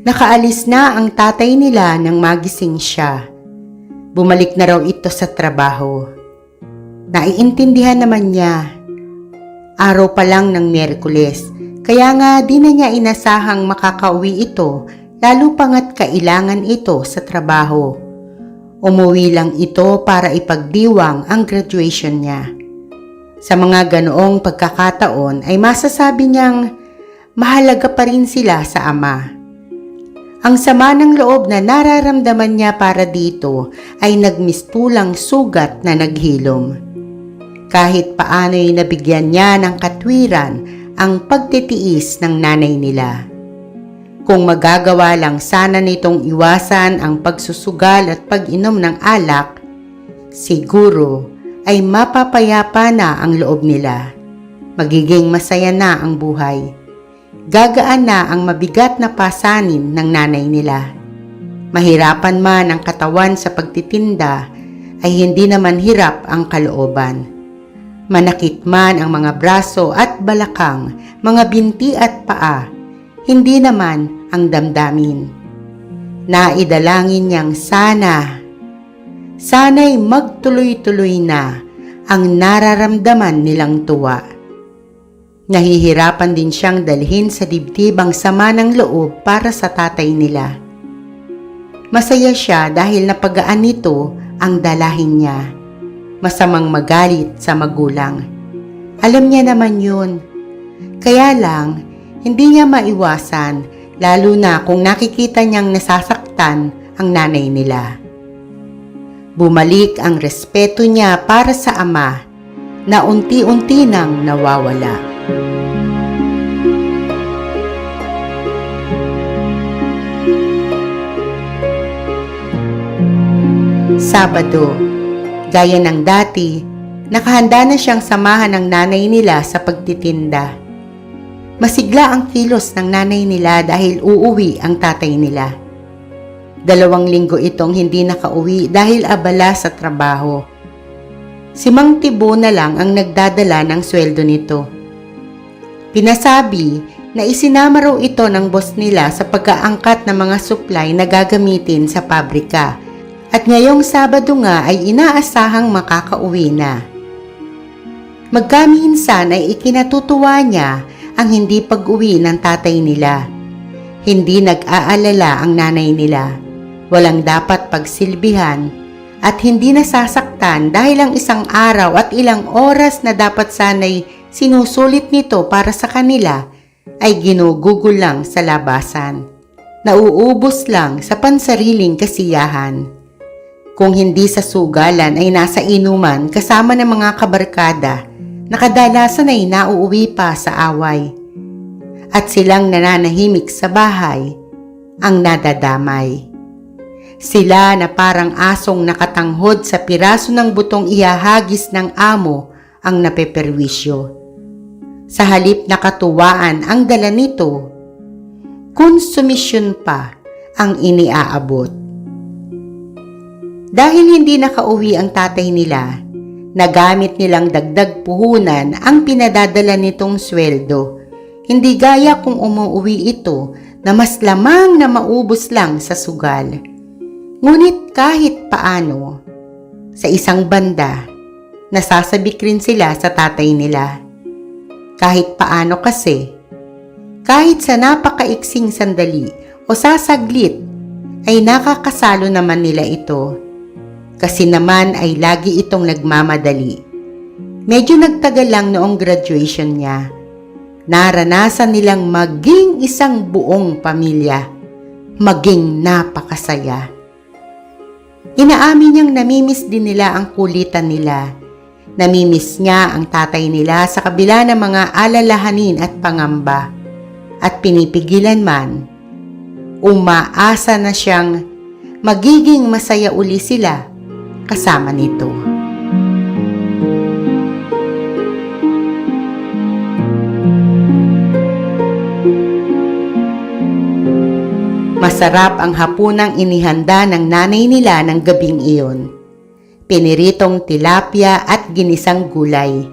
Nakaalis na ang tatay nila nang magising siya. Bumalik na raw ito sa trabaho. Naiintindihan naman niya. Araw pa lang ng Miyerkules, kaya nga di na niya inasahang makakauwi ito, lalo pangat kailangan ito sa trabaho. Umuwi lang ito para ipagdiwang ang graduation niya. Sa mga ganoong pagkakataon ay masasabi niyang mahalaga pa rin sila sa ama. Ang sama ng loob na nararamdaman niya para dito ay nagmistulang sugat na naghilom. Kahit paano'y nabigyan niya ng katwiran ang pagtitiis ng nanay nila. Kung magagawa lang sana nitong iwasan ang pagsusugal at pag-inom ng alak, siguro ay mapapayapa na ang loob nila. Magiging masaya na ang buhay. Gagaan na ang mabigat na pasanin ng nanay nila. Mahirapan man ang katawan sa pagtitinda, ay hindi naman hirap ang kalooban. Manakit man ang mga braso at balakang, mga binti at paa, hindi naman ang damdamin. Naidalangin niyang sana'y magtuloy-tuloy na ang nararamdaman nilang tuwa. Nahihirapan din siyang dalhin sa dibdib ang sama ng loob para sa tatay nila. Masaya siya dahil napagaan nito ang dalahin niya. Masamang magalit sa magulang. Alam niya naman yun. Kaya lang, hindi niya maiwasan, lalo na kung nakikita niyang nasasaktan ang nanay nila. Bumalik ang respeto niya para sa ama na unti-unti nang nawawala. Sabado. Gaya ng dati, nakahanda na siyang samahan ng nanay nila sa pagtitinda. Masigla ang kilos ng nanay nila dahil uuwi ang tatay nila. 2 linggo itong hindi nakauwi dahil abala sa trabaho. Si Mang Tibo na lang ang nagdadala ng sweldo nito. Pinasabi na isinama raw ito ng boss nila sa pag-aangkat ng mga supply na gagamitin sa pabrika. At ngayong Sabado nga ay inaasahang makakauwi na. Magkaminsan ay ikinatutuwa niya ang hindi pag-uwi ng tatay nila. Hindi nag-aalala ang nanay nila. Walang dapat pagsilbihan at hindi nasasaktan dahil ang isang araw at ilang oras na dapat sana'y sinusulit nito para sa kanila ay ginugugol lang sa labasan. Nauubos lang sa pansariling kasiyahan. Kung hindi sa sugalan ay nasa inuman kasama ng mga kabarkada na kadalasan ay nauuwi pa sa away. At silang nananahimik sa bahay ang nadadamay. Sila na parang asong nakatanghod sa piraso ng butong ihahagis ng amo ang napeperwisyo. Sa halip na katuwaan ang dala nito, konsumisyon pa ang iniaabot. Dahil hindi nakauwi ang tatay nila, nagamit nilang dagdag puhunan ang pinadadala nitong sweldo. Hindi gaya kung umuwi ito na mas lamang na maubos lang sa sugal. Ngunit kahit paano, sa isang banda, nasasabik rin sila sa tatay nila. Kahit paano kasi, kahit sa napakaiksing sandali o sasaglit, ay nakakasalo naman nila ito. Kasi naman ay lagi itong nagmamadali. Medyo nagtagal lang noong graduation niya. Naranasan nilang maging isang buong pamilya. Maging napakasaya. Inaamin niyang namimiss din nila ang kulitan nila. Namimiss niya ang tatay nila sa kabila ng mga alalahanin at pangamba. At pinipigilan man, umaasa na siyang magiging masaya uli sila kasama nito. Masarap ang hapunang inihanda ng nanay nila ng gabing iyon. Piniritong tilapia at ginisang gulay.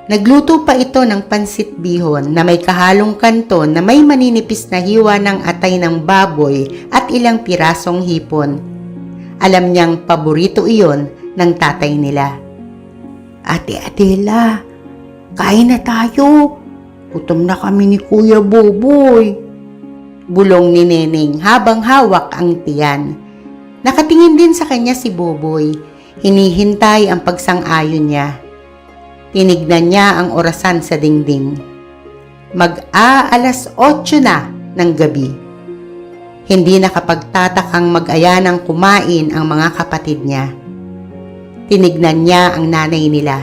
Nagluto pa ito ng pansit bihon na may kahalong kanton na may maninipis na hiwa ng atay ng baboy at ilang pirasong hipon. Alam niyang paborito iyon ng tatay nila. Ate Adela, kain na tayo. Gutom na kami ni Kuya Boboy. Bulong ni Neneng habang hawak ang tiyan. Nakatingin din sa kanya si Boboy. Hinihintay ang pagsang-ayon niya. Tinignan niya ang orasan sa dingding. Mag-aalas 8 na ng gabi. Hindi nakapagtatakang mag-aya ng kumain ang mga kapatid niya. Tinignan niya ang nanay nila.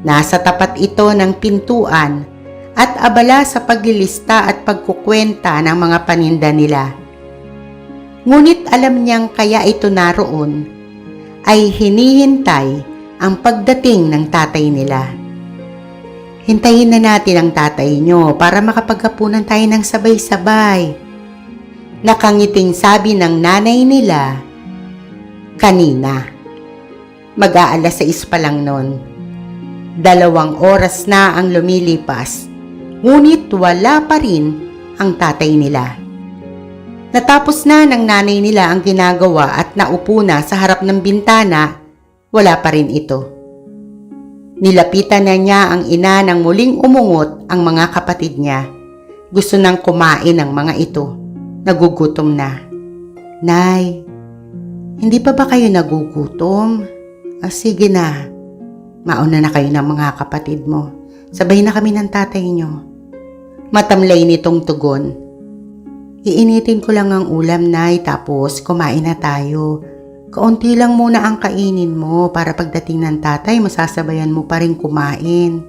Nasa tapat ito ng pintuan at abala sa paglilista at pagkukwenta ng mga paninda nila. Ngunit alam niyang kaya ito naroon ay hinihintay ang pagdating ng tatay nila. Hintayin na natin ang tatay nyo para makapaghapunan tayo ng sabay-sabay. Nakangiting sabi ng nanay nila kanina. Mag-aalas 6 pa lang nun. 2 oras na ang lumilipas, ngunit wala pa rin ang tatay nila. Natapos na ng nanay nila ang ginagawa at naupo na sa harap ng bintana. Wala pa rin ito. Nilapitan na niya ang ina nang muling umungot ang mga kapatid niya. Gusto nang kumain ang mga ito. Nagugutom na. Nay, hindi pa ba kayo nagugutom? Sige na. Mauna na kayo ng mga kapatid mo. Sabay na kami ng tatay niyo. Matamlay nitong tugon. Iinitin ko lang ang ulam, Nay, tapos kumain na tayo. Kaunti lang muna ang kainin mo para pagdating ng tatay masasabayan mo pa rin kumain.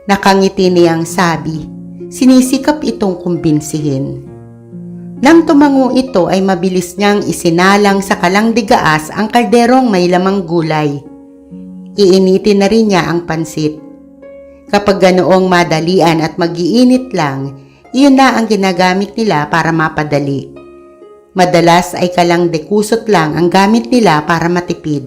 Nakangiti niyang sabi, sinisikap itong kumbinsihin. Nang tumango ito ay mabilis niyang isinalang sa kalandigaas ang kalderong may lamang gulay. Iinitin na rin niya ang pansit. Kapag ganoong madalian at mag-iinit lang, iyon na ang ginagamit nila para mapadali. Madalas ay kalang dekusot lang ang gamit nila para matipid.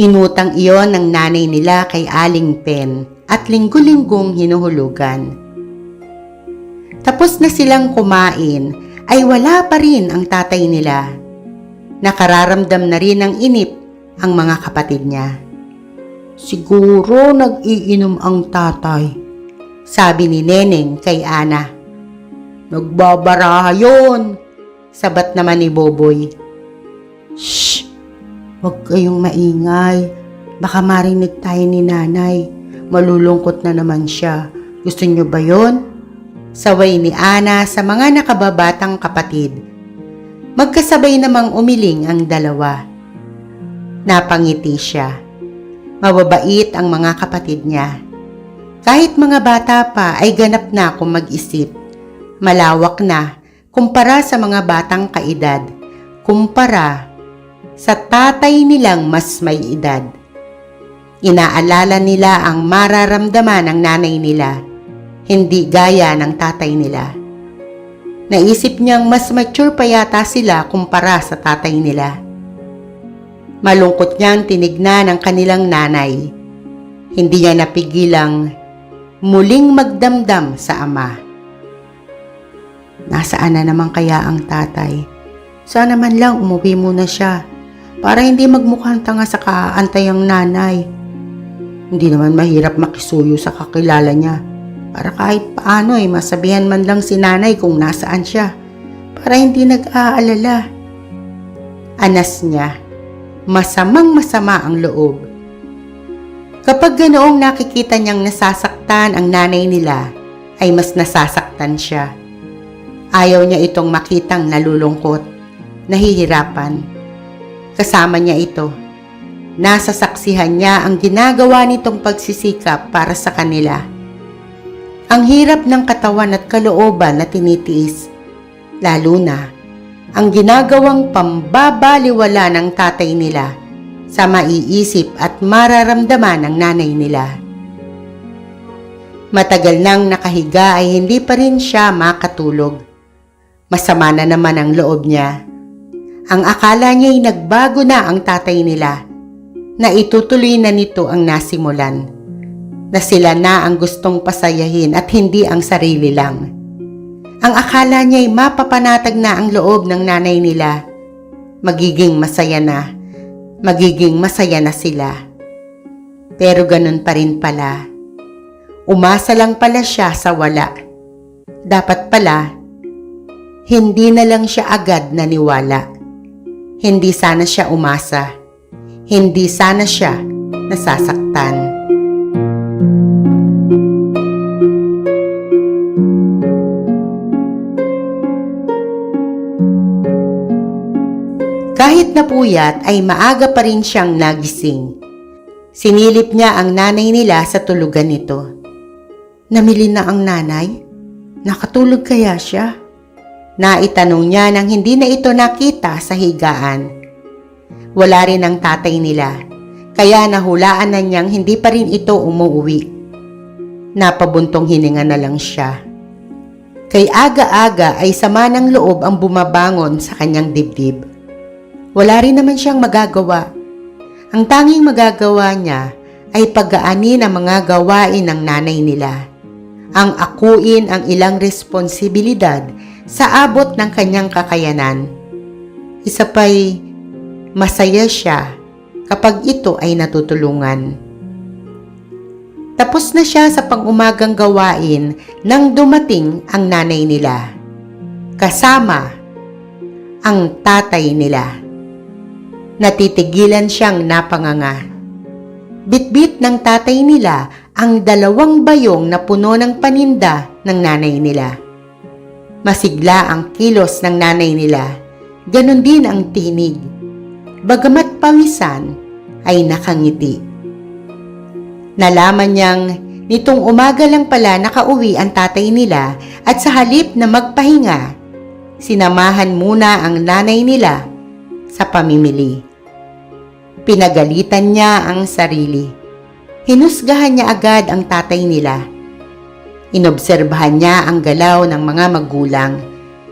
Inutang iyon ng nanay nila kay Aling Pen at linggo-linggong hinuhulugan. Tapos na silang kumain ay wala pa rin ang tatay nila. Nakararamdam na rin ng inip ang mga kapatid niya. Siguro nag-iinom ang tatay, sabi ni Neneng kay Ana. Nagbabaraha yun, sabat naman ni Boboy. Shh! Huwag kayong maingay. Baka marinig tayo ni nanay. Malulungkot na naman siya. Gusto niyo ba yon? Saway ni Ana sa mga nakababatang kapatid. Magkasabay namang umiling ang dalawa. Napangiti siya. Mababait ang mga kapatid niya. Kahit mga bata pa ay ganap na kung mag-isip. Malawak na kumpara sa mga batang kaedad, kumpara sa tatay nilang mas may edad. Inaalala nila ang mararamdaman ng nanay nila, hindi gaya ng tatay nila. Naisip niyang mas mature pa yata sila kumpara sa tatay nila. Malungkot niyang tinignan ang kanilang nanay. Hindi niya napigilang muling magdamdam sa ama. Nasaan na naman kaya ang tatay? Sana man lang umuwi muna siya para hindi magmukhang tanga sa kaantay ang nanay. Hindi naman mahirap makisuyo sa kakilala niya para kahit paano ay masabihan man lang si nanay kung nasaan siya para hindi nag-aalala. Anas niya, masamang-masama ang loob. Kapag ganoong nakikita niyang nasasaktan ang nanay nila, ay mas nasasaktan siya. Ayaw niya itong makitang nalulungkot, nahihirapan. Kasama niya ito. Nasasaksihan niya ang ginagawa nitong pagsisikap para sa kanila. Ang hirap ng katawan at kalooban na tinitiis, lalo na ang ginagawang pambabaliwala ng tatay nila sa maiisip at mararamdaman ng nanay nila. Matagal nang nakahiga ay hindi pa rin siya makatulog. Masama na naman ang loob niya. Ang akala niya'y nagbago na ang tatay nila, na itutuloy na nito ang nasimulan. na sila na ang gustong pasayahin at hindi ang sarili lang. Ang akala niya'y mapapanatag na ang loob ng nanay nila. Magiging masaya na sila. Pero ganun pa rin pala. Umasa lang pala siya sa wala. Dapat pala, hindi na lang siya agad naniwala. Hindi sana siya umasa. Hindi sana siya nasasaktan. Kahit napuyat ay maaga pa rin siyang nagising. Sinilip niya ang nanay nila sa tulugan nito. Namili na ang nanay? Nakatulog kaya siya? Naitanong niya nang hindi na ito nakita sa higaan. Wala rin ang tatay nila, kaya nahulaan na niyang hindi pa rin ito umuwi. Napabuntong hininga na lang siya. Kay aga-aga ay sama ng loob ang bumabangon sa kanyang dibdib. Wala rin naman siyang magagawa. Ang tanging magagawa niya ay pag-aani ng mga gawain ng nanay nila. Ang akuin ang ilang responsibilidad sa abot ng kanyang kakayanan. Isa pa'y masaya siya kapag ito ay natutulungan. Tapos na siya sa pang-umagang gawain nang dumating ang nanay nila. Kasama ang tatay nila. Natitigilan siyang napanganga. Bitbit ng tatay nila ang 2 bayong na puno ng paninda ng nanay nila. Masigla ang kilos ng nanay nila, ganon din ang tinig. Bagamat pawisan, ay nakangiti. Nalaman niyang nitong umaga lang pala nakauwi ang tatay nila at sa halip na magpahinga, sinamahan muna ang nanay nila sa pamimili. Pinagalitan niya ang sarili. Hinusgahan niya agad ang tatay nila. Inobserbahan niya ang galaw ng mga magulang.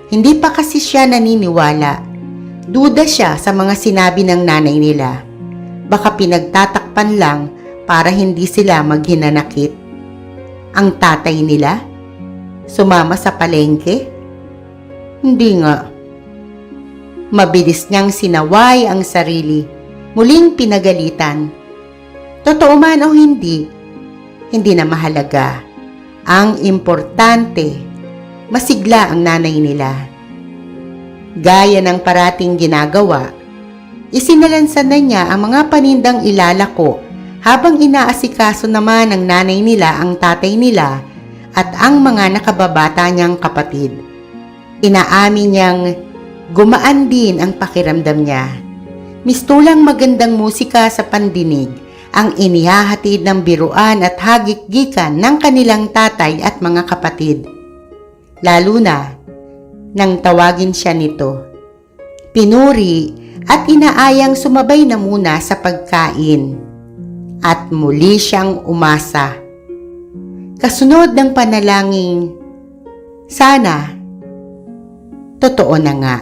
Hindi pa kasi siya naniniwala. Duda siya sa mga sinabi ng nanay nila. Baka pinagtatakpan lang para hindi sila maghinanakit. Ang tatay nila? Sumama sa palengke? Hindi nga. Mabilis niyang sinaway ang sarili. Muling pinagalitan. Totoo man o hindi na mahalaga. Ang importante, masigla ang nanay nila. Gaya ng parating ginagawa, isinalansan na niya ang mga panindang ilalako habang inaasikaso naman ng nanay nila ang tatay nila at ang mga nakababata niyang kapatid. Inaamin niyang gumaan din ang pakiramdam niya. Mistulang magandang musika sa pandinig ang inihahatid ng biruan at hagik-gikan ng kanilang tatay at mga kapatid. Lalo na nang tawagin siya nito. Pinuri at inaayang sumabay na muna sa pagkain. At muli siyang umasa. Kasunod ng panalangin, sana totoo na nga.